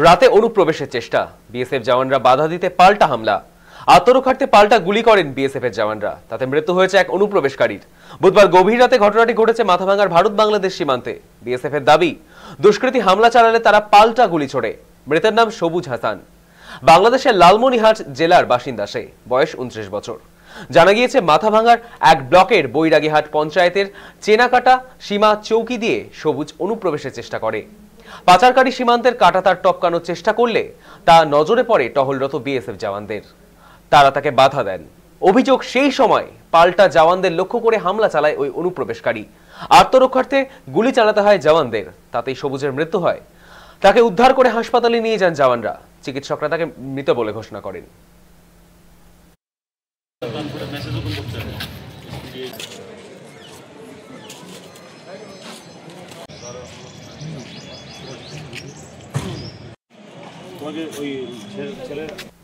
রাতে অনুপ্রবেশের চেষ্টা, বিএসএফ জওয়ানরা বাধা দিতে পাল্টা হামলা। আত্মরক্ষার্থে পাল্টা গুলি করেন বিএসএফ এর জওয়ানরা, তাতে মৃত্যু হয়েছে এক অনুপ্রবেশকারীর। বুধবার গভীর রাতে ঘটনাটি ঘটেছে মাথাভাঙ্গার ভারত বাংলাদেশ সীমান্তে। বিএসএফ এর দাবি, দুষ্কৃতী হামলা চালালে তারা পাল্টা গুলি ছোড়ে। মৃতের নাম সবুজ হাসান, বাংলাদেশের লালমনিরহাট জেলার বাসিন্দা। সে বয়স 29 বছর। জানা গিয়েছে মাথাভাঙ্গার এক ব্লকের বৈরাগীহাট পঞ্চায়েতের চেনাকাটা সীমা চৌকি দিয়ে সবুজ অনুপ্রবেশের চেষ্টা করে। পাচারকারী সীমান্তের কাঁটাতার টপকানোর চেষ্টা করলে তা নজরে পড়ে টহলরত বিএসএফ জওয়ানদের। তারা তাকে বাধা দেন। অভিযোগ, সেই সময় পাল্টা জওয়ানদের লক্ষ্য করে হামলা চালায় ওই অনুপ্রবেশকারী। আত্মরক্ষার্থে গুলি চালাতে হয় জওয়ানদের, তাতেই সবুজের মৃত্যু হয়। তাকে উদ্ধার করে হাসপাতালে নিয়ে যান জওয়ানরা। চিকিৎসকরা তাকে মৃত বলে ঘোষণা করেন। তোমাকে ওই ছেলে